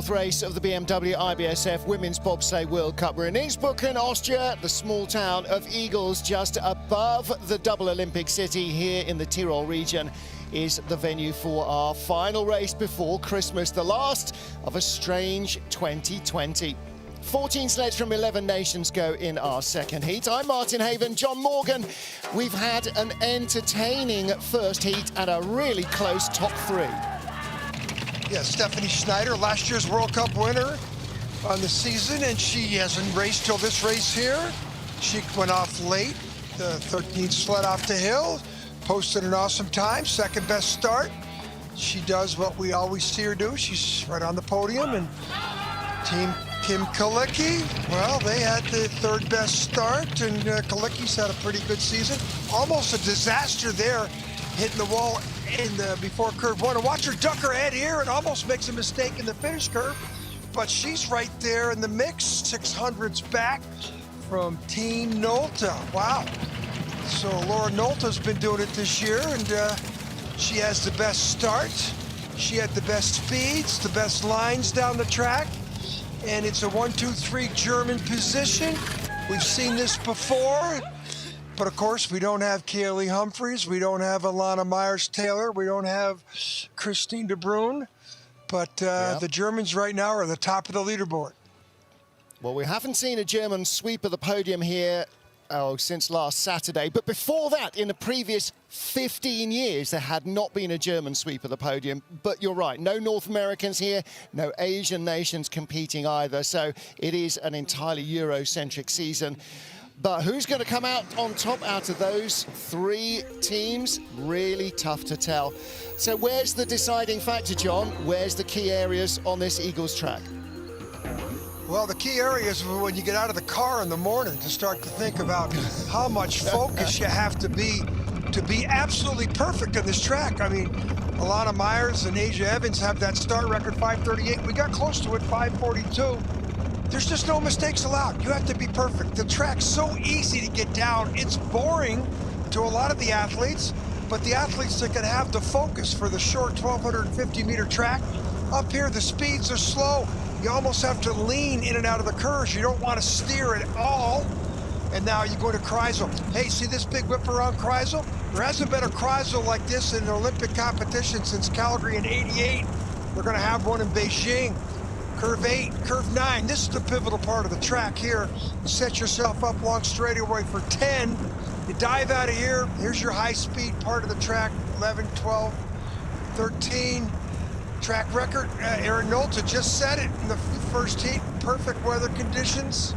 4th race of the BMW IBSF Women's Bobsleigh World Cup. We're in Innsbruck in Austria, the small town of Eagles, just above the double Olympic city here in the Tyrol region, is the venue for our final race before Christmas, the last of a strange 2020. 14 sleds from 11 nations go in our second heat. I'm Martin Haven, John Morgan. We've had an entertaining first heat and a really close top three. Yeah, Stephanie Schneider, last year's World Cup winner on the season, and she hasn't raced till this race here. She went off late, the 13th sled off the hill, posted an awesome time, second best start. She does what we always see her do. She's right on the podium. And Team Kim Kalicki, well, they had the third best start, and Kalicki's had a pretty good season. Almost a disaster there, hitting the wall in the before curve one. And watch her duck her head here and almost makes a mistake in the finish curve, but she's right there in the mix. 600s back from Team Nolta. Wow. So Laura Nolta's been doing it this year, and she has the best start. She had the best speeds, the best lines down the track, and it's a 1-2-3 German position. We've seen this before. But of course, we don't have Kaylee Humphreys, we don't have Alana Myers-Taylor, we don't have Christine de Bruyn, but the Germans right now are the top of the leaderboard. Well, we haven't seen a German sweep of the podium here since last Saturday, but before that, in the previous 15 years, there had not been a German sweep of the podium. But you're right, no North Americans here, no Asian nations competing either, so it is an entirely Eurocentric season. But who's going to come out on top out of those three teams? Really tough to tell. So where's the deciding factor, John? Where's the key areas on this Eagles track? Well, the key areas are when you get out of the car in the morning to start to think about how much focus you have to be absolutely perfect on this track. I mean, Alana Myers and Asia Evans have that start record, 5:38. We got close to it, 5:42. There's just no mistakes allowed. You have to be perfect. The track's so easy to get down. It's boring to a lot of the athletes, but the athletes that can have the focus for the short 1,250-meter track, up here the speeds are slow. You almost have to lean in and out of the curves. You don't want to steer at all. And now you go to Kreisel. Hey, see this big whip around Kreisel? There hasn't been a Kreisel like this in an Olympic competition since Calgary in '88. We're going to have one in Beijing. Curve 8, curve 9, this is the pivotal part of the track here. You set yourself up long straightaway for 10. You dive out of here. Here's your high-speed part of the track, 11, 12, 13. Track record, Erin Nolta just set it in the first heat. Perfect weather conditions.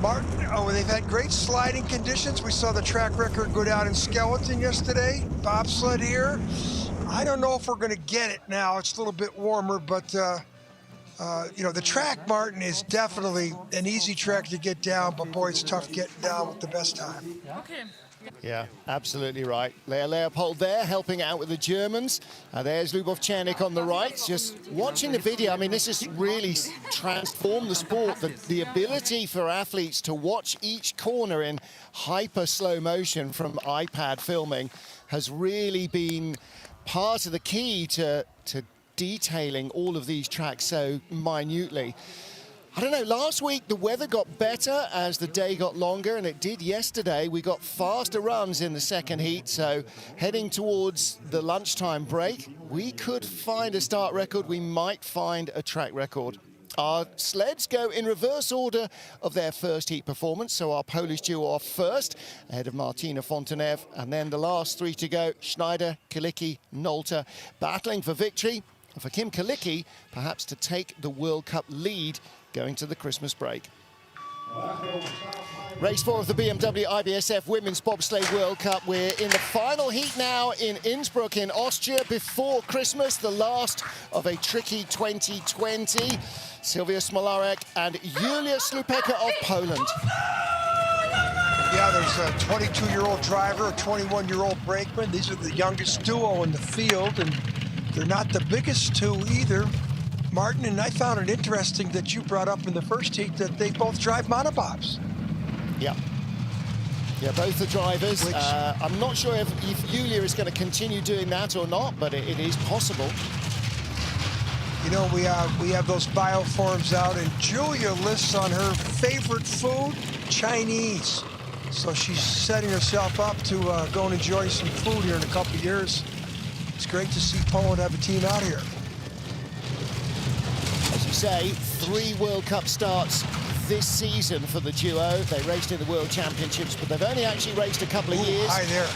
They've had great sliding conditions. We saw the track record go down in Skeleton yesterday. Bobsled here. I don't know if we're going to get it now. It's a little bit warmer, but you know, the track, Martin, is definitely an easy track to get down, but boy, it's tough getting down with the best time. Okay. Yeah, absolutely right. Lea Leopold there helping out with the Germans. There's Lubov Chernik on the right. Just watching the video, I mean, this has really transformed the sport. The ability for athletes to watch each corner in hyper slow motion from iPad filming has really been part of the key to detailing all of these tracks so minutely. I don't know, last week the weather got better as the day got longer, and it did yesterday. We got faster runs in the second heat, so heading towards the lunchtime break, we could find a start record, we might find a track record. Our sleds go in reverse order of their first heat performance, so our Polish duo off first, ahead of Martina Fontenev, and then the last three to go, Schneider, Kalicki, Nolta, battling for victory, and for Kim Kalicki, perhaps to take the World Cup lead going to the Christmas break. Race 4 of the BMW IBSF Women's Bobsleigh World Cup. We're in the final heat now in Innsbruck in Austria before Christmas, the last of a tricky 2020. Sylwia Smolarek and Julia Slupeka of Poland. Yeah, there's a 22-year-old driver, a 21-year-old brakeman. These are the youngest duo in the field, and they're not the biggest two either. Martin, and I found it interesting that you brought up in the first heat that they both drive monobobs. Yeah. Yeah, both the drivers. I'm not sure if Julia is going to continue doing that or not, but it is possible. You know, we have those bioforms out, and Julia lists on her favorite food, Chinese. So she's setting herself up to go and enjoy some food here in a couple of years. It's great to see Poland have a team out here. As you say, 3 World Cup starts this season for the duo. They raced in the World Championships, but they've only actually raced a couple of years. Hi there.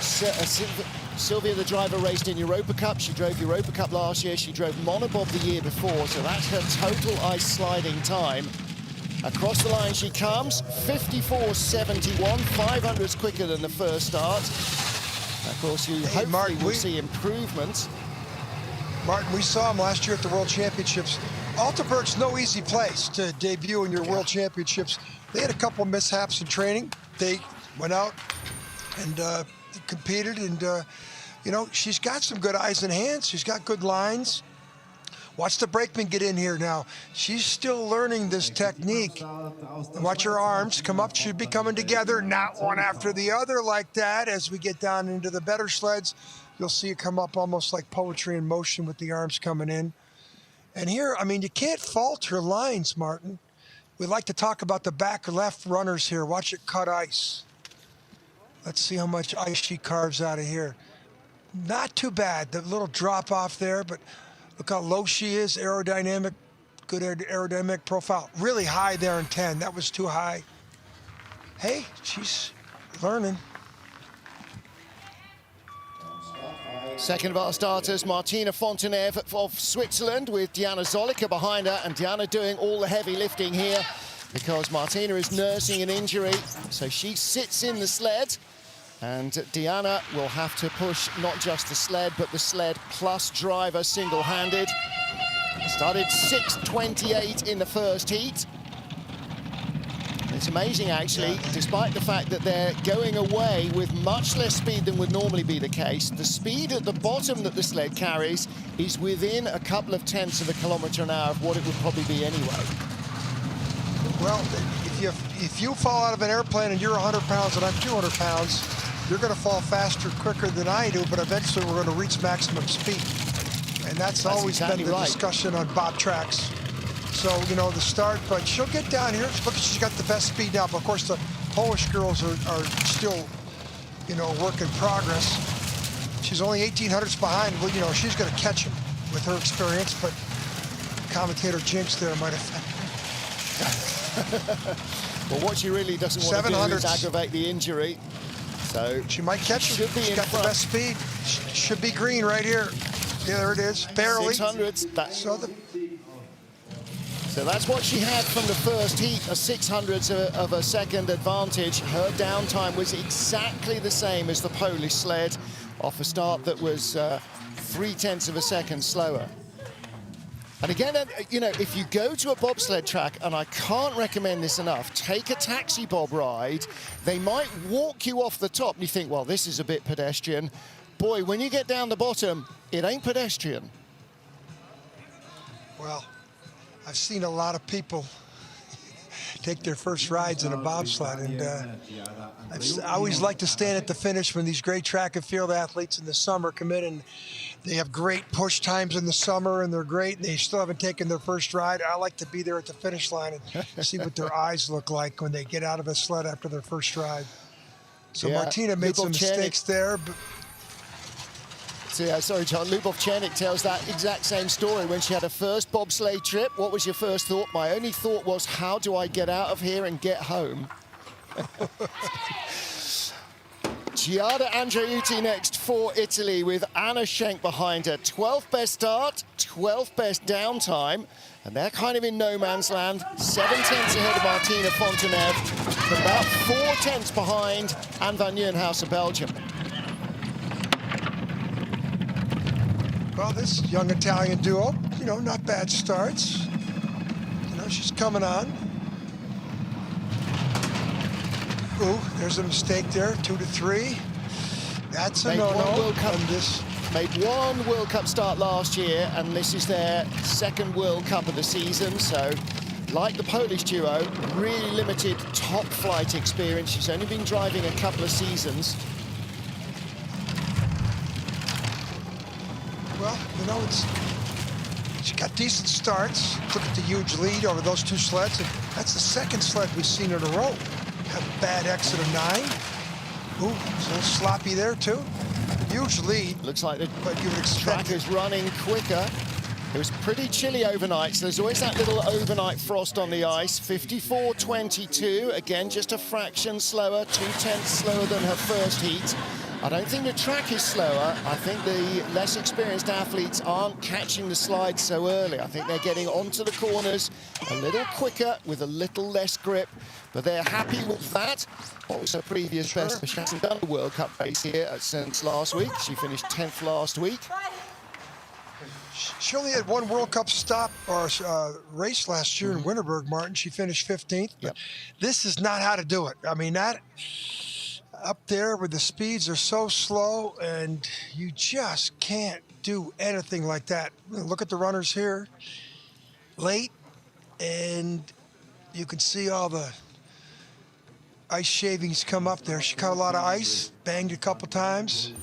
Sylvia, the driver, raced in Europa Cup. She drove Europa Cup last year. She drove Monobob the year before, so that's her total ice sliding time. Across the line she comes, 54.71, 500s quicker than the first start. Of course, you hopefully will see improvements. Martin, we saw him last year at the World Championships. Altenburg's no easy place to debut in your World Championships. They had a couple mishaps in training. They went out and competed, and you know, she's got some good eyes and hands. She's got good lines. Watch the brakeman get in here now. She's still learning this technique. Watch her arms come up. Should be coming together, not one after the other like that. As we get down into the better sleds, you'll see it come up almost like poetry in motion with the arms coming in. And here, I mean, you can't fault her lines, Martin. We like to talk about the back left runners here. Watch it cut ice. Let's see how much ice she carves out of here. Not too bad, the little drop off there, but look how low she is, aerodynamic, good aerodynamic profile. Really high there in 10, that was too high. Hey, she's learning. Second of our starters, Martina Fontenev of Switzerland with Diana Zolliker behind her, and Diana doing all the heavy lifting here because Martina is nursing an injury, so she sits in the sled, and Diana will have to push not just the sled, but the sled plus driver single-handed. Started 6:28 in the first heat. It's amazing, actually, despite the fact that they're going away with much less speed than would normally be the case, the speed at the bottom that the sled carries is within a couple of tenths of a kilometre an hour of what it would probably be anyway. Well, if you fall out of an airplane and you're 100 pounds and I'm 200 pounds, you're going to fall faster, quicker than I do, but eventually we're going to reach maximum speed. And that's always exactly been the discussion on Bob tracks. So, you know, the start, but she'll get down here. Look, she's got the best speed now. But of course, the Polish girls are still, you know, work in progress. She's only 1800s behind. Well, you know, she's going to catch him with her experience, but commentator jinx there might have. Well, what she really doesn't want to do is aggravate the injury. So she might catch him. She's got the best speed. Should be green right here. Yeah, there it is. Barely. 600s. So that's what she had from the first heat, a 600th of a second advantage. Her downtime was exactly the same as the Polish sled off a start that was 0.3 of a second slower. And again, you know, if you go to a bobsled track, and I can't recommend this enough, take a taxi bob ride. They might walk you off the top and you think, well, this is a bit pedestrian. Boy, when you get down the bottom, it ain't pedestrian. Well, I've seen a lot of people take their first rides in a bobsled, and I always like to stand at the finish when these great track and field athletes in the summer come in, and they have great push times in the summer, and they're great, and they still haven't taken their first ride. I like to be there at the finish line and see what their eyes look like when they get out of a sled after their first ride. So yeah, Martina made some mistakes there, but so, yeah, sorry, John. Lubov-Chernik tells that exact same story when she had her first bobsleigh trip. What was your first thought? My only thought was, how do I get out of here and get home? Giada Andreuti next for Italy with Anna Schenk behind her. 12th best start, 12th best downtime, and they're kind of in no man's land. 7 tenths ahead of Martina Fontenev, but about 4 tenths behind Anne van Nieuwenhuis of Belgium. Well, this young Italian duo, you know, not bad starts. You know, she's coming on. Ooh, there's a mistake there, 2 to 3. That's a no-no. Made one World Cup start last year, and this is their second World Cup of the season. So, like the Polish duo, really limited top flight experience. She's only been driving a couple of seasons. Well, you know, She got decent starts. Look at the huge lead over those two sleds. And that's the second sled we've seen in a row. Have a bad exit of 9. Ooh, it's a little sloppy there too. Huge lead. Looks like the but you would expect track is running quicker. It was pretty chilly overnight, so there's always that little overnight frost on the ice. 54.22, again, just a fraction slower, 0.2 slower than her first heat. I don't think the track is slower. I think the less experienced athletes aren't catching the slide so early. I think they're getting onto the corners a little quicker with a little less grip, but they're happy with that. What was her previous best? She hasn't done a World Cup race here since last week. She finished 10th last week. She only had one World Cup stop or race last year in Winterberg, Martin. She finished 15th. Yep. This is not how to do it. I mean, that up there where the speeds are so slow and you just can't do anything like that. Look at the runners here. Late, and you can see all the ice shavings come up there. She caught a lot of ice, banged a couple times.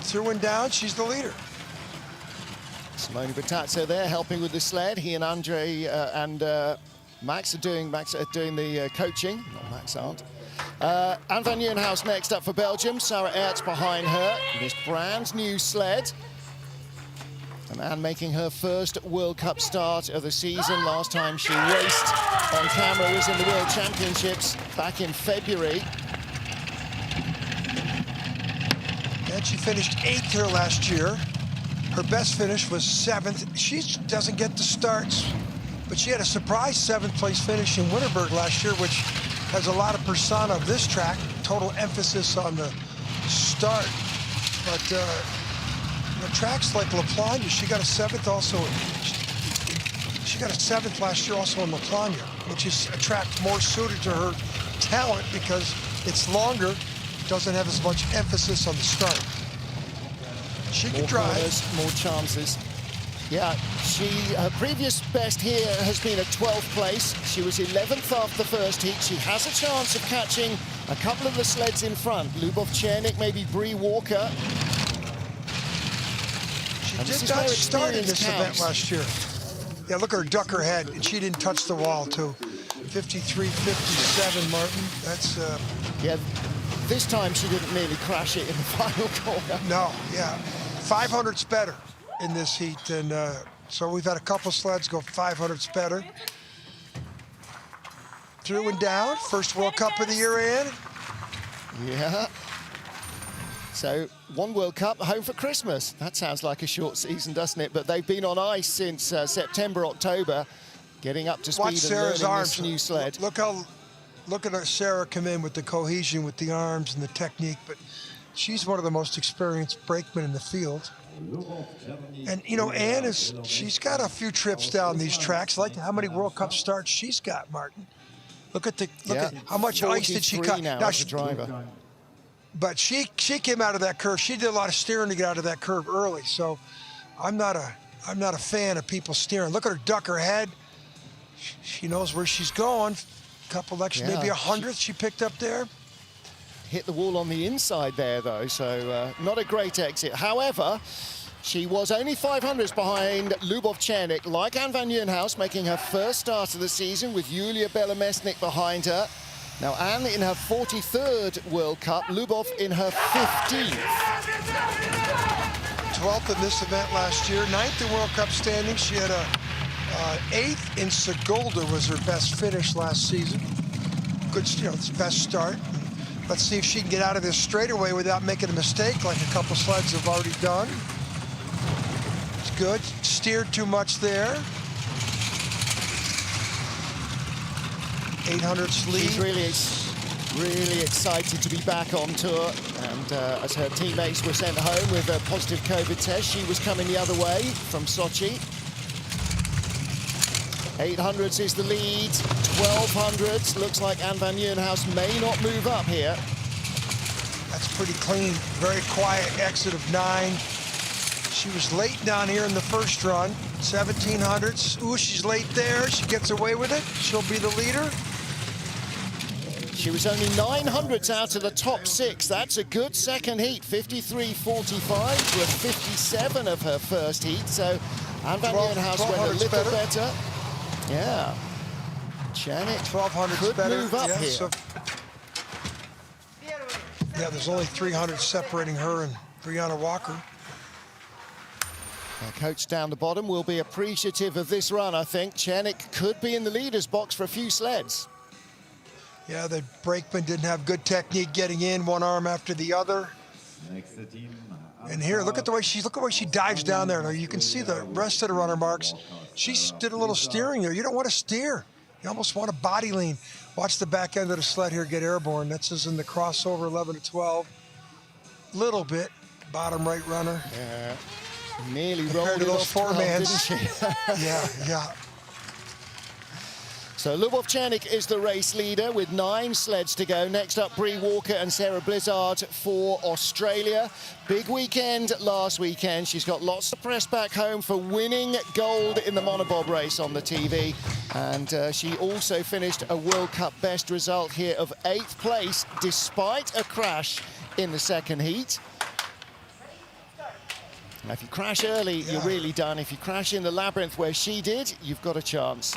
Through and down, she's the leader. Simone Bertazzo there helping with the sled. He and Andre and Max are doing the coaching. Not Max aren't. Anne van Nieuwenhuis next up for Belgium. Sarah Ertz behind her. This brand new sled. And Anne making her first World Cup start of the season. Last time she raced on camera was in the World Championships back in February. And she finished 8th here last year. Her best finish was 7th. She doesn't get the starts, but she had a surprise 7th place finish in Winterberg last year, which has a lot of persona of this track. Total emphasis on the start. But tracks like La Plagne, she got a 7th also. She got a 7th last year also in La Plagne, which is a track more suited to her talent because it's longer. Doesn't have as much emphasis on the start. She can drive. Corners, more chances. Yeah, her previous best here has been a 12th place. She was 11th after the first heat. She has a chance of catching a couple of the sleds in front. Lubov Chernik, maybe Bree Walker. She did not start in this event last year. Yeah, look at her duck her head, and she didn't touch the wall too. 53-57, Martin. That's yeah. This time she didn't nearly crash it in the final corner. No, yeah. 500's better in this heat. And so we've had a couple sleds go 500's better. Through and down. First World Cup of the year, Ann. Yeah. So one World Cup, home for Christmas. That sounds like a short season, doesn't it? But they've been on ice since September, October, getting up to speed. Watch Sarah's and learning arms. this new sled. Look at Sarah come in with the cohesion, with the arms and the technique, but she's one of the most experienced brakemen in the field. And, you know, Ann she's got a few trips down these tracks. Like how many World Cup starts she's got, Martin. Look at how much ice did she cut. Now as a driver. But she came out of that curve. She did a lot of steering to get out of that curve early. So I'm not a fan of people steering. Look at her duck her head. She knows where she's going. Couple extra, maybe 100th she picked up there. Hit the wall on the inside there, though, so not a great exit. However, she was only 500ths behind Lubov Chernik, like Anne van Nieuwenhuis, making her first start of the season with Julia Belemesnik behind her. Now, Anne in her 43rd World Cup, Lubov in her 15th. 12th in this event last year, 9th in World Cup standings. She had a 8th in Sigulda was her best finish last season. Good, best start. Let's see if she can get out of this straightaway without making a mistake like a couple sleds have already done. It's good. Steered too much there. 800's lead. She's really excited to be back on tour. And as her teammates were sent home with a positive COVID test, she was coming the other way from Sochi. 800s is the lead, 1200s. Looks like Anne van Nieuwenhuis may not move up here. That's pretty clean, very quiet exit of 9. She was late down here in the first run, 1700s. Ooh, she's late there. She gets away with it. She'll be the leader. She was only 900ths out of the top 6. That's a good second heat, 53.45 with 57 of her first heat. So Anne van Nieuwenhuis went a little better. Yeah. Chanik 1200 could better. move up here. So, yeah, there's only 300 separating her and Brianna Walker. Our coach down the bottom will be appreciative of this run, I think. Chanik could be in the leader's box for a few sleds. Yeah, the brakeman didn't have good technique getting in, one arm after the other. And here, look at the way she dives down there. Now you can see the rest of the runner marks. She did a little steering there. You don't want to steer. You almost want a body lean. Watch the back end of the sled here get airborne. That's as in the crossover 11 to 12. Little bit, bottom right runner. Yeah. Nearly compared rolled to it those off 4-mans. didn't she? Yeah. So Lubov Chanik is the race leader with 9 sleds to go. Next up, Bree Walker and Sarah Blizzard for Australia. Big weekend last weekend. She's got lots of press back home for winning gold in the monobob race on the TV. And she also finished a World Cup best result here of 8th place, despite a crash in the second heat. Now, if you crash early, you're really done. If you crash in the labyrinth where she did, you've got a chance.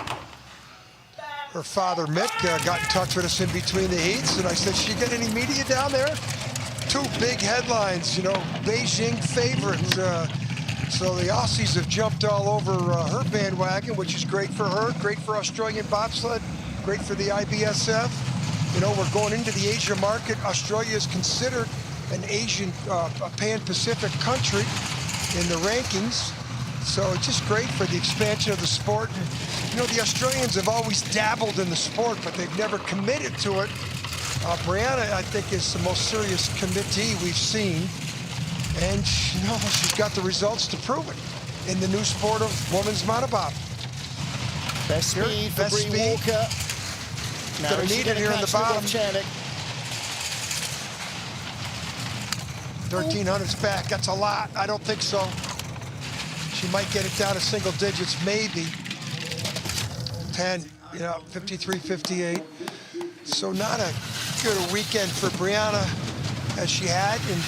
Her father, Mick, got in touch with us in between the heats, and I said, "She get any media down there?" 2 big headlines, you know, Beijing favorite. So the Aussies have jumped all over her bandwagon, which is great for her, great for Australian bobsled, great for the IBSF. You know, we're going into the Asia market. Australia is considered an Asian, Pan-Pacific country in the rankings. So it's just great for the expansion of the sport. And, you know, the Australians have always dabbled in the sport, but they've never committed to it. Brianna, I think, is the most serious committee we've seen. And, you know, she's got the results to prove it in the new sport of women's monobob. Best speed for Bree Walker. Now gonna need it here in the bottom. 1300's back, that's a lot. I don't think so. She might get it down to single digits, maybe. 10, you know, 53, 58. So not a good weekend for Brianna as she had. And,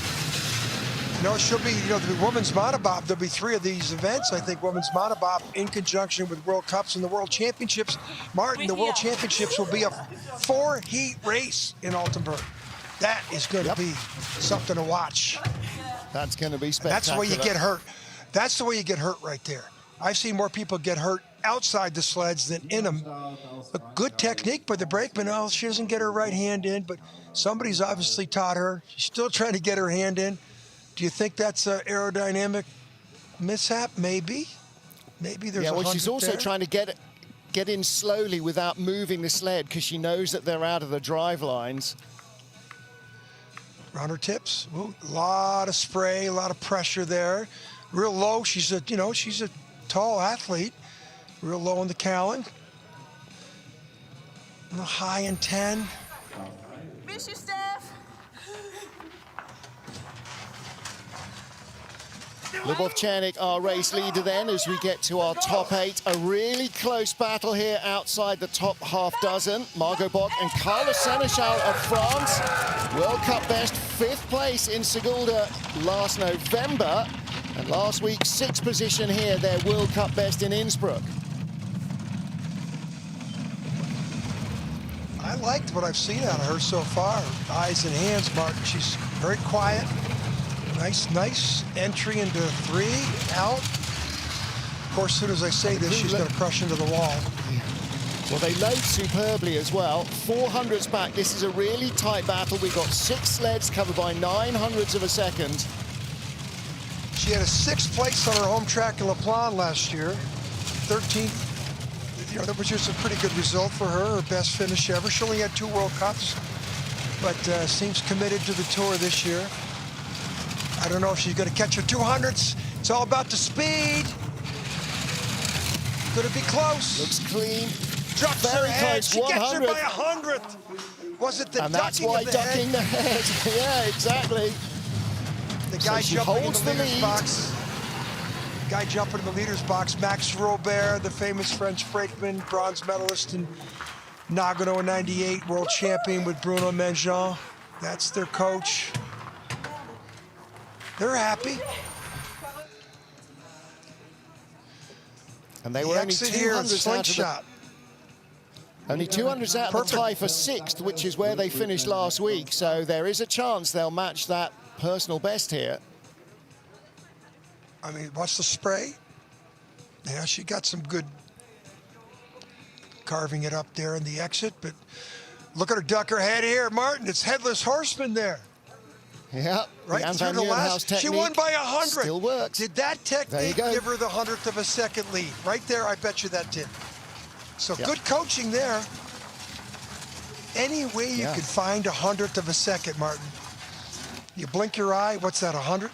you know, she'll be, you know, the women's monobob, there'll be 3 of these events, I think, women's monobob in conjunction with World Cups and the World Championships. Martin, the World Championships will be a 4-heat race in Altenburg. That is going to be something to watch. That's going to be spectacular. That's the way you get hurt. That's the way you get hurt right there. I've seen more people get hurt outside the sleds than in them. A good technique by the brakeman. Oh, she doesn't get her right hand in, but somebody's obviously taught her. She's still trying to get her hand in. Do you think that's an aerodynamic mishap? Maybe. Maybe there's well, she's also trying to get in slowly without moving the sled because she knows that they're out of the drive lines. Runner tips. Ooh, a lot of spray, a lot of pressure there. Real low. She's a, you know, she's a tall athlete. Real low in the Callan. A little high in 10. Miss you, Steph. Lubov Chanik, our race leader then, as we get to our top 8. A really close battle here outside the top half dozen. Margot Bock and Carla Seneschal of France. World Cup best, 5th place in Sigulda last November. And last week, 6th position here, their World Cup best in Innsbruck. I liked what I've seen out of her so far. Eyes and hands, Martin. She's very quiet. Nice entry into 3, out. Of course, as soon as I say this, she's going to crush into the wall. Well, they load superbly as well. 400s back. This is a really tight battle. We've got 6 sleds covered by 900ths of a second. She had a 6th place on her home track in La Plan last year. 13th, you know, which is a pretty good result for her best finish ever. She only had 2 World Cups, but seems committed to the tour this year. I don't know if she's going to catch her 200s. It's all about the speed. Could it be close? Looks clean. Drops her head. She gets her by 100th. Was it the and that's ducking why of the ducking head? the head. Yeah, exactly. The guy so jumping in holds the the leader's lead. box. Guy jumping in the leader's box. Max Robert, the famous French brakeman, bronze medalist in Nagano in 98, world champion with Bruno Mcneill. That's their coach. They're happy. And they were only 200s slingshot. Only 200s out of the tie for 6th, which is where they finished last week. So there is a chance they'll match that personal best here. I mean, watch the spray. Yeah, she got some good carving it up there in the exit, but look at her duck her head here, Martin. It's headless horseman there. Yeah, right through the last. She won by 100. Still works. Did that technique give her the 100th of a second lead? Right there, I bet you that did. So good coaching there. Any way you could find 100th of a second, Martin. You blink your eye, what's that, 100?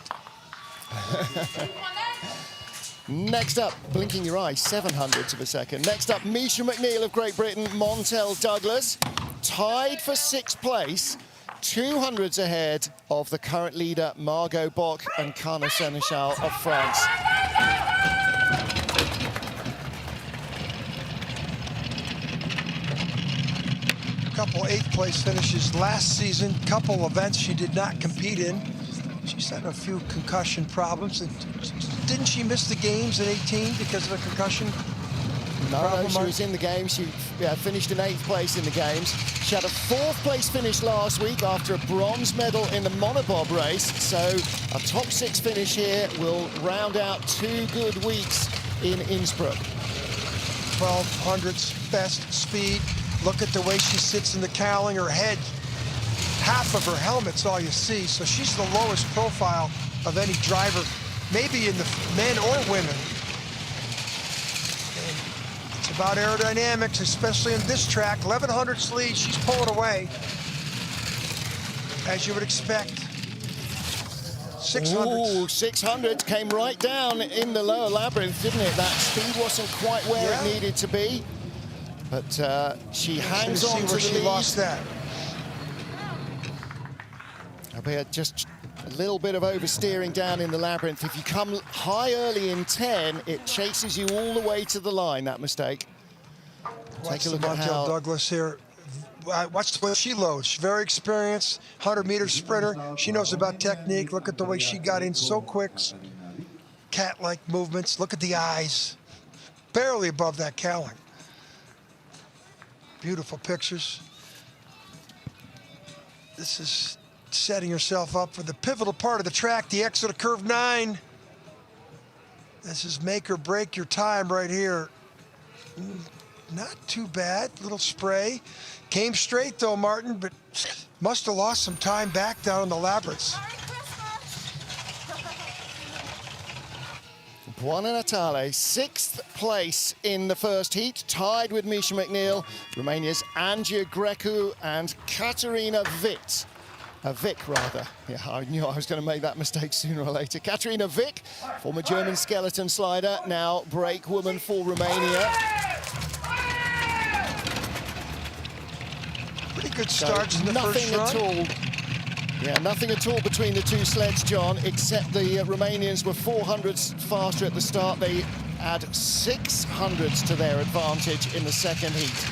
Next up, blinking your eye, 700ths of a second. Next up, Misha Mcneill of Great Britain, Montel Douglas, tied for 6th place, 200s ahead of the current leader, Margot Bock and Kana Seneschal of France. Couple 8th place finishes last season, couple events she did not compete in. She's had a few concussion problems. Didn't she miss the games in 18 because of a concussion? No, she was in the game. She finished in 8th place in the games. She had a 4th place finish last week after a bronze medal in the monobob race. So a top 6 finish here will round out 2 good weeks in Innsbruck. 1200s best speed. Look at the way she sits in the cowling. Her head, half of her helmet's all you see. So she's the lowest profile of any driver, maybe in the men or women. And it's about aerodynamics, especially in this track. 1100s lead, she's pulling away, as you would expect. 600s. Ooh, 600 came right down in the lower labyrinth, didn't it? That speed wasn't quite where it needed to be. But she hangs on to the lead. She lost that. Albeit just a little bit of oversteering down in the labyrinth. If you come high early in 10, it chases you all the way to the line, that mistake. Take a look at Montel Douglas here. Watch the way she loads. She's very experienced, 100-meter sprinter. She knows about technique. Look at the way she got in so quick. Cat-like movements. Look at the eyes. Barely above that cowling. Beautiful pictures. This is setting herself up for the pivotal part of the track, the exit of curve 9. This is make or break your time right here. Not too bad, little spray. Came straight though, Martin, but must have lost some time back down in the labyrinths. Buona Natale, 6th place in the first heat, tied with Misha Mcneill, Romania's Angia Grecu and Katerina Vitt. Vick, rather. Yeah, I knew I was going to make that mistake sooner or later. Katerina Vick, former German skeleton slider, now brake woman for Romania. Pretty good starts in the first run. Nothing at all. Yeah, nothing at all between the two sleds, John, except the Romanians were 400s faster at the start. They add 600s to their advantage in the second heat.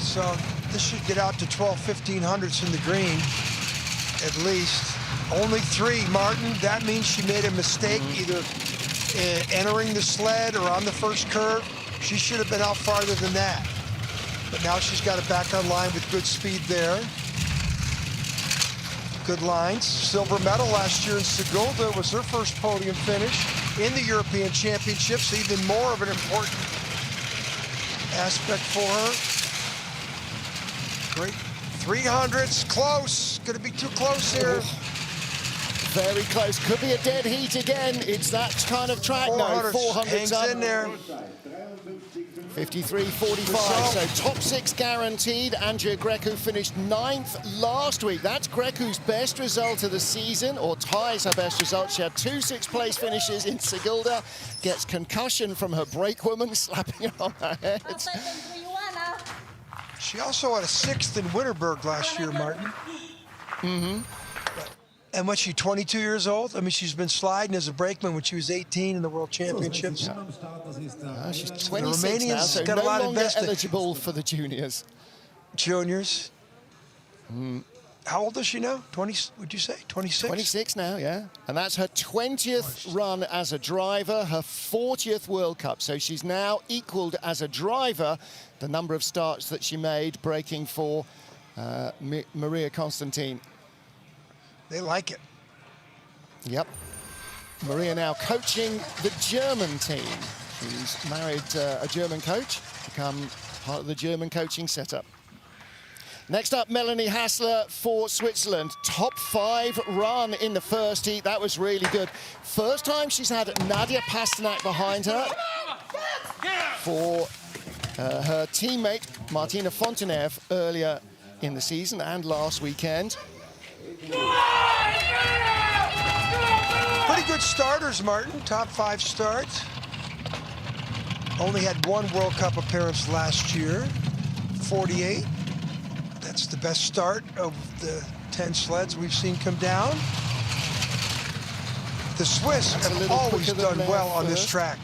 So this should get out to 1500s in the green, at least. Only 3, Martin. That means she made a mistake either entering the sled or on the first curve. She should have been out farther than that. But now she's got it back online with good speed there. Good lines. Silver medal last year in Sigulda was her first podium finish in the European Championships. Even more of an important aspect for her. Great 300s, close. Gonna be too close here. Very close. Could be a dead heat again. It's that kind of track now. 400s hangs up. in there. 53.45, so top 6 guaranteed. Angia Grecu finished 9th last week. That's Grecu's best result of the season, or ties her best result. She had 2 6th-place finishes in Sigulda, gets concussion from her brake woman slapping her on her head. She also had a 6th in Winterberg last year, Martin. Mm-hmm. And was she 22 years old? I mean, she's been sliding as a brakeman when she was 18 in the World Championships. She's 26 now, Romanians so got no a lot longer invested. eligible for the juniors. Juniors. How old is she now? 20, would you say? 26? 26 now, yeah. And that's her 20th run as a driver, her 40th World Cup. So she's now equaled as a driver the number of starts that she made, breaking for Maria Constantine. They like it. Yep. Maria now coaching the German team. She's married a German coach, become part of the German coaching setup. Next up, Melanie Hassler for Switzerland. Top 5 run in the first heat. That was really good. First time she's had Nadia Pasternak behind her for her teammate Martina Fontenev earlier in the season and last weekend. Pretty good starters, Martin. Top 5 starts. Only had 1 World Cup appearance last year. 48. That's the best start of the 10 sleds we've seen come down. The Swiss have always done well on this track.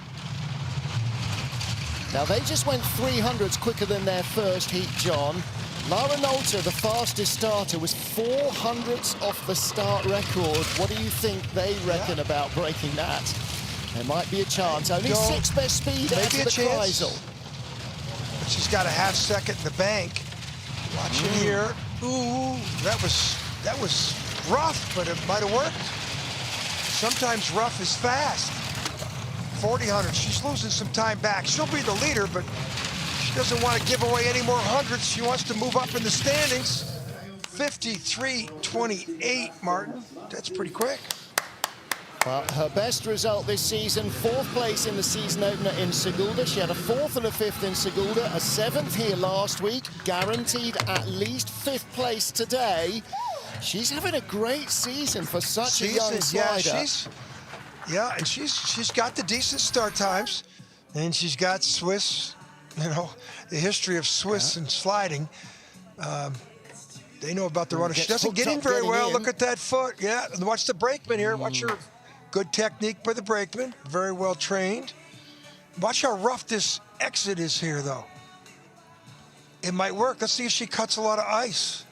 Now, they just went 300s quicker than their first heat, John. Lara Nolter, the fastest starter, was 400ths off the start record. What do you think they reckon about breaking that? There might be a chance. Only 6th best speed maybe after a the chance. Kreisel. But she's got a half second in the bank. Watch it here. Ooh, that was rough, but it might have worked. Sometimes rough is fast. 40-100, she's losing some time back. She'll be the leader, but she doesn't want to give away any more hundreds. She wants to move up in the standings. 53.28, Martin. That's pretty quick. Well, her best result this season, 4th place in the season opener in Sigulda. She had a 4th and a 5th in Sigulda, a 7th here last week, guaranteed at least 5th place today. She's having a great season for such a young slider. And she's got the decent start times, and she's got Swiss, you know, the history of Swiss and sliding. They know about the runner. She doesn't get in very well. Look at that foot. Yeah, and watch the brakeman here. Watch her. Good technique for the brakeman. Very well trained. Watch how rough this exit is here, though. It might work. Let's see if she cuts a lot of ice.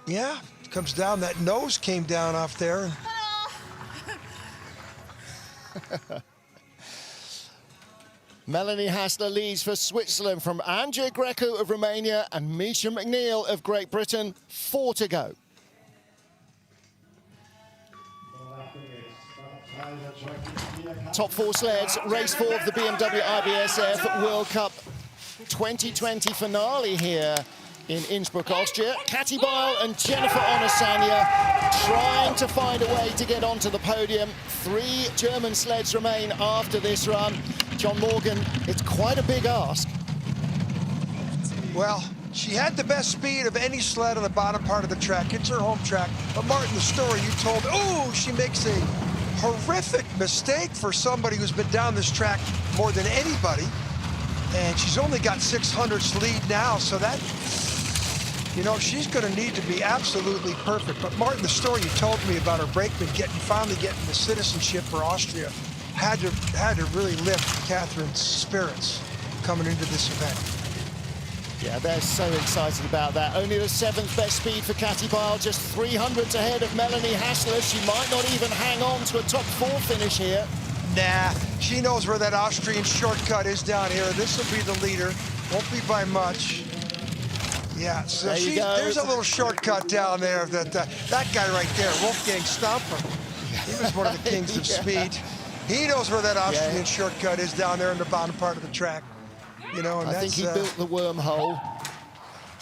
Yeah, comes down. That nose came down off there. Melanie Hassler leads for Switzerland from Andrea Greco of Romania and Misha Mcneill of Great Britain. 4 to go. Top 4 sleds, race 4 of the BMW IBSF World Cup 2020 finale here in Innsbruck, Austria. Katy Bile and Jennifer Onosanya trying to find a way to get onto the podium. 3 German sleds remain after this run. John Morgan, it's quite a big ask. Well, she had the best speed of any sled on the bottom part of the track. It's her home track. But Martin, the story you told, oh, she makes a horrific mistake for somebody who's been down this track more than anybody. And she's only got 600ths lead now, so that, you know, she's going to need to be absolutely perfect. But Martin, the story you told me about her brakeman finally getting the citizenship for Austria had to really lift Catherine's spirits coming into this event. Yeah, they're so excited about that. Only the 7th best speed for Katy Bile, just 300ths ahead of Melanie Hassler. She might not even hang on to a top 4 finish here. Nah, she knows where that Austrian shortcut is down here. This will be the leader. Won't be by much. Yeah, so there's a little shortcut down there. That guy right there, Wolfgang Stamper, he was one of the kings of speed. He knows where that Austrian shortcut is down there in the bottom part of the track. You know, and I think he built the wormhole.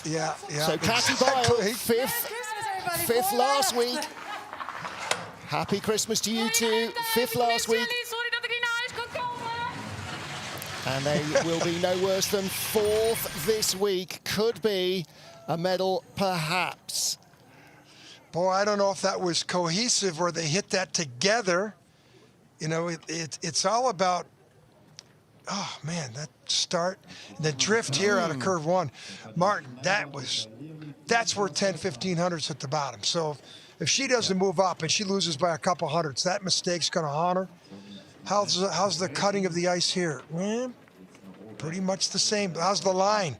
Yeah. So Katy Bile, 5th last week. Happy Christmas to you too. 5th last week. And they will be no worse than 4th this week. Could be a medal, perhaps. Boy, I don't know if that was cohesive or they hit that together. You know, it's all about, oh man, that start, the drift here out of curve 1. Martin, that's worth 10, 1500s at the bottom. So if she doesn't move up and she loses by a couple hundredths, that mistake's going to haunt her. How's the cutting of the ice here? Pretty much the same. How's the line?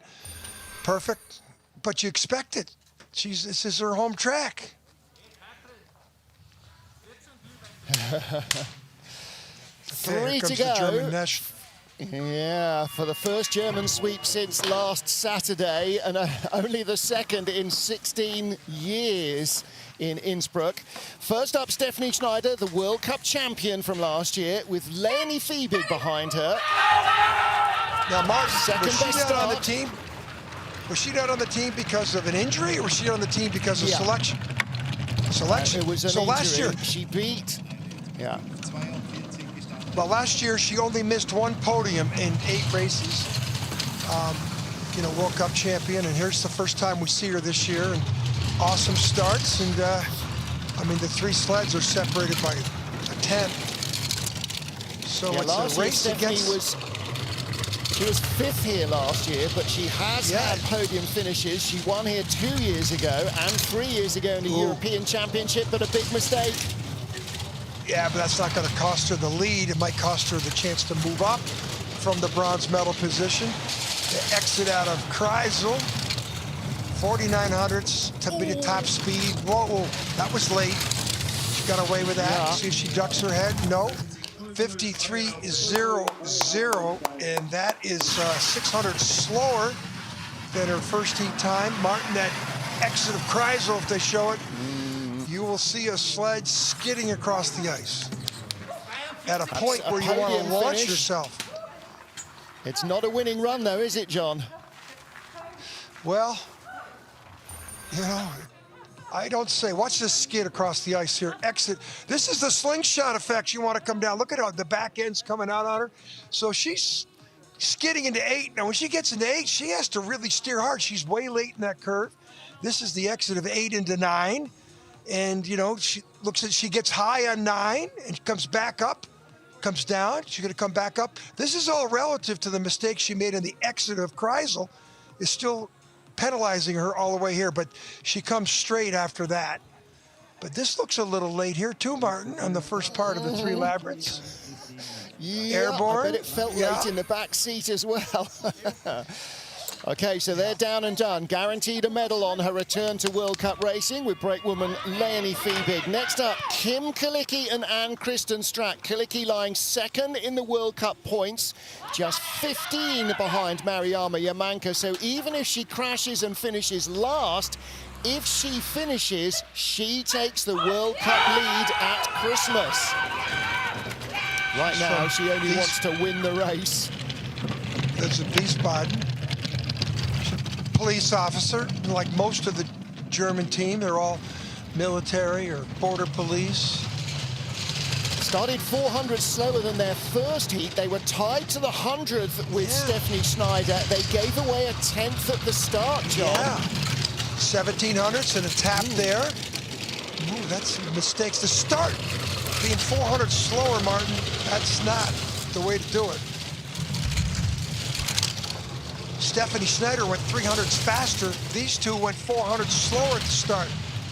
Perfect, but you expect it. This is her home track. Three to go. Yeah, for the first German sweep since last Saturday, and only the second in 16 years in Innsbruck. First up, Stephanie Schneider, the World Cup champion from last year, with Melanie behind her. Now, Martin, second was she best not start. on the team? Was she not on the team because of an injury, or was she on the team because of selection? Selection. It was an so injury. last year She beat. Yeah. Well, last year she only missed one podium in 8 races. World Cup champion, and here's the first time we see her this year. And awesome starts, and the 3 sleds are separated by a 10. So it's a race against. She was 5th here last year, but she has had podium finishes. She won here 2 years ago and 3 years ago in the European Championship, but a big mistake. Yeah, but that's not going to cost her the lead. It might cost her the chance to move up from the bronze medal position. The exit out of Kreisel, 4900ths to be the top speed. Whoa, that was late. She got away with that. Yeah. See if she ducks her head. No. 53.00, and that is 600 slower than her first heat time. Martin, that exit of Kreisel, if they show it, you will see a sled skidding across the ice at a point where you want to launch yourself. It's not a winning run, though, is it, John? Well, I don't say. Watch this skid across the ice here. Exit. This is the slingshot effect. You want to come down. Look at how the back end's coming out on her. So she's skidding into 8. Now, when she gets into 8, she has to really steer hard. She's way late in that curve. This is the exit of 8 into 9. And, she gets high on 9 and comes back up, comes down. She's going to come back up. This is all relative to the mistake she made in the exit of Kreisel. Is still penalizing her all the way here, but she comes straight after that. But this looks a little late here too, Martin, on the first part of the 3 labyrinths. Yeah, Airborne. I bet it felt late in the back seat as well. Okay, so they're down and done. Guaranteed a medal on her return to World Cup racing with brakewoman Melanie. Next up, Kim Kalicki and Ann-Kristen Strack. Kalicki lying 2nd in the World Cup points, just 15 behind Mariama Yamanka. So even if she crashes and finishes last, if she finishes, she takes the World Cup lead at Christmas. Right now, she only wants to win the race. There's a Wiesbaden police officer, like most of the German team. They're all military or border police. Started 400 slower than their first heat. They were tied to the 100th with Stephanie Schneider. They gave away a 10th at the start, John. Yeah, 1700ths and a tap there. Ooh, that's mistakes. The start being 400 slower, Martin, that's not the way to do it. Stephanie Schneider went 300s faster. These two went 400 slower at the start.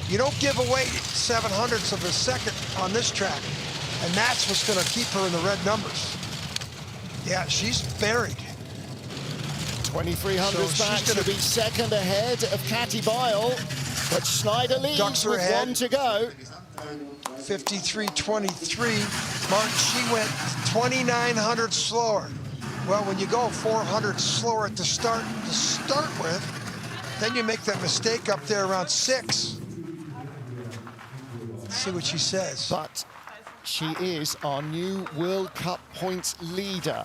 You don't give away 700ths of a second on this track. And that's what's going to keep her in the red numbers. Yeah, she's buried. 2300s back to be 2nd ahead of Catty Bile. But Schneider leads with 1 to go. 53.23. Martin, she went 2,900 slower. Well, when you go 400 slower at the start to start with, then you make that mistake up there around 6. Let's see what she says. But she is our new World Cup points leader.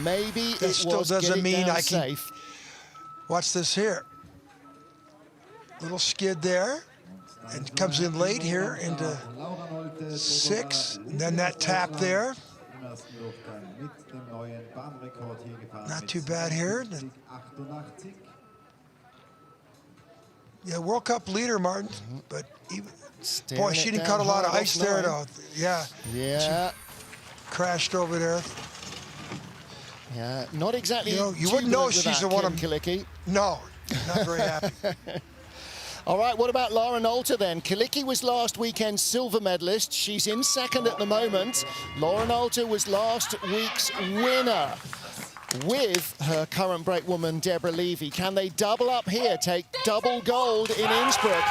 Maybe That it still was doesn't mean down I can. safe. Watch this here. Little skid there, and comes in late here into 6. And then that tap there. Not too bad here. Yeah, World Cup leader, Martin. But even, boy, she didn't cut a lot of ice there, though. Yeah. Yeah. She crashed over there. Yeah, not exactly. You wouldn't know she's the one of Kalicki. No, not very happy. All right, what about Lauren Alter then? Kilicky was last weekend's silver medalist. She's in second at the moment. Lauren Alter was last week's winner with her current brakewoman, Deborah Levy. Can they double up here, take double gold in Innsbruck?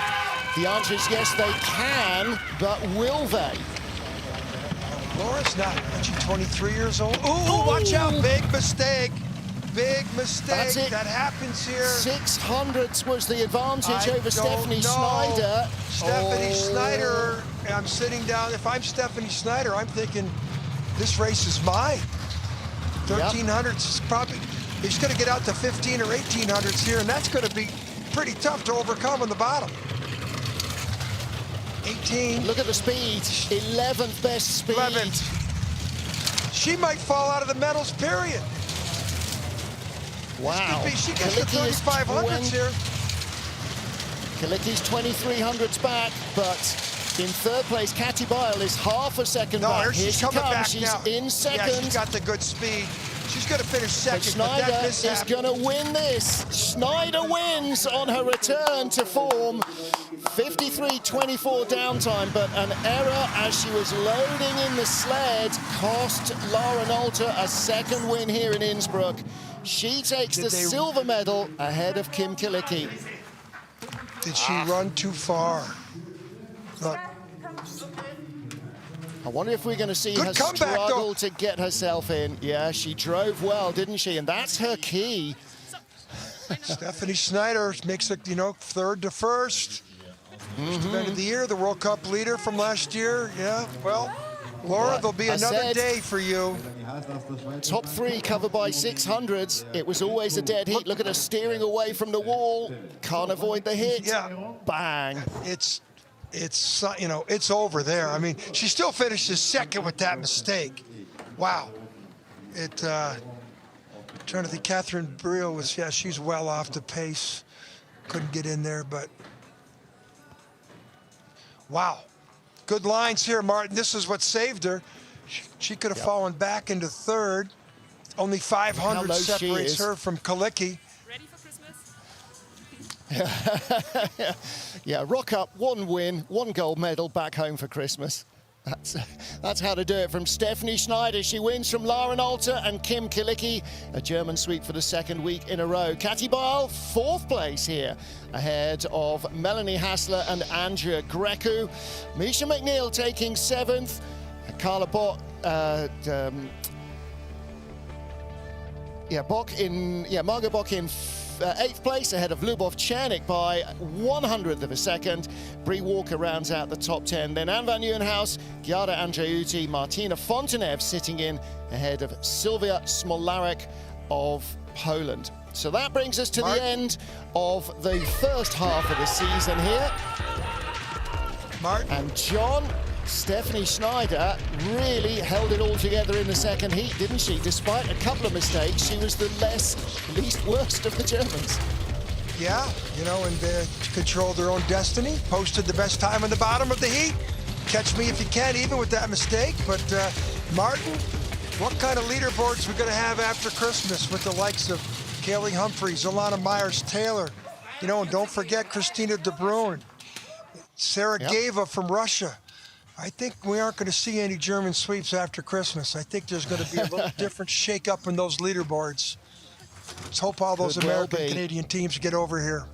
The answer is yes, they can, but will they? Laura's not, aren't you 23 years old? Ooh, watch out, big mistake. Big mistake. That's it. That happens here. 600ths was the advantage over Stephanie Schneider. Stephanie Schneider, I'm sitting down. If I'm Stephanie Schneider, I'm thinking this race is mine. 1300s is probably, he's going to get out to 15 or 1800s here, and that's going to be pretty tough to overcome on the bottom. 18. Look at the speed. 11th best speed. 11th. She might fall out of the medals, period. Wow. She gets the 3500s here. Kilicky's 2300s back, but in third place, Katy Bile is half a second back. Here she coming comes. back She's now. in second. Yeah, she's got the good speed. She's going to finish second. But Schneider is going to win this. Schneider wins on her return to form. 53.24 downtime, but an error as she was loading in the sled cost Lauren Alter a second win here in Innsbruck. She takes the silver medal ahead of Kim Kilicky. Did she run too far? Look. I wonder if we're going to see her struggle to get herself in. Yeah, she drove well, didn't she? And that's her key. Stephanie Schneider makes it, third to first. First event of the year, the World Cup leader from last year. Yeah, well, Laura, there'll be another day for you. Top three covered by 600s. It was always a dead heat. Look at her steering away from the wall. Can't avoid the hit. Yeah. Bang. It's over there. I mean, she still finishes second with that mistake. Wow. Trying to think, Catherine Bree was, she's well off the pace. Couldn't get in there, but wow. Good lines here, Martin. This is what saved her. She could have fallen back into third. Only 500 separates her from Kilicky. Ready for Christmas? Yeah, rock up, one win, one gold medal, back home for Christmas. That's how to do it from Stephanie Schneider. She wins from Lauren Alter and Kim Kilicky. A German sweep for the second week in a row. Katy Bile, fourth place here, ahead of Melanie Hassler and Andrea Grecu. Misha Mcneill taking seventh. Carla Bock, Margot Bock in eighth place ahead of Lubov Chernik by 100th of a second. Bree Walker rounds out the top 10. Then Anne van Nieuwenhuis, Giada Andreuti, Martina Fontenev sitting in ahead of Sylvia Smolarek of Poland. So that brings us to the end of the first half of the season here. Martin. And John, Stephanie Schneider really held it all together in the second heat, didn't she? Despite a couple of mistakes, she was the least worst of the Germans. Yeah, and they controlled their own destiny, posted the best time on the bottom of the heat. Catch me if you can, even with that mistake. But Martin, what kind of leaderboards we're going to have after Christmas with the likes of Kaylee Humphries, Alana Myers-Taylor, and don't forget Christina De Bruin, Sarah Gava from Russia. I think we aren't going to see any German sweeps after Christmas. I think there's going to be a little different shake-up in those leaderboards. Let's hope all those American, Canadian teams get over here.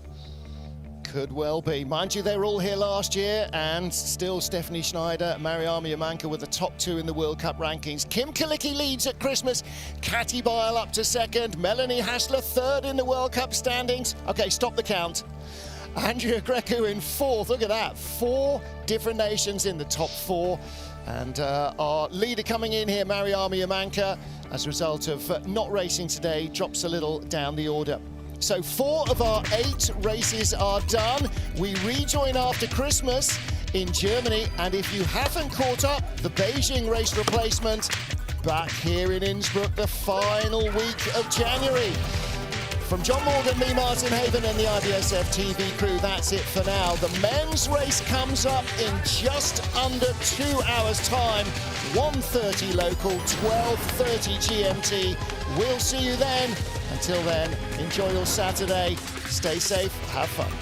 Could well be. Mind you, they were all here last year, and still Stephanie Schneider, Mariama Yamanka with the top two in the World Cup rankings. Kim Kilicky leads at Christmas. Katy Bile up to second. Melanie Hassler third in the World Cup standings. Okay, stop the count. Andrea Grecu in fourth. Look at that. 4 different nations in the top 4. And our leader coming in here, Mariama Yamanka, as a result of not racing today, drops a little down the order. So 4 of our 8 races are done. We rejoin after Christmas in Germany. And if you haven't caught up, the Beijing race replacement back here in Innsbruck, the final week of January. From John Morgan, me, Martin Haven, and the IBSF TV crew, that's it for now. The men's race comes up in just under 2 hours' time. 1:30 local, 12:30 GMT. We'll see you then. Until then, enjoy your Saturday. Stay safe, have fun.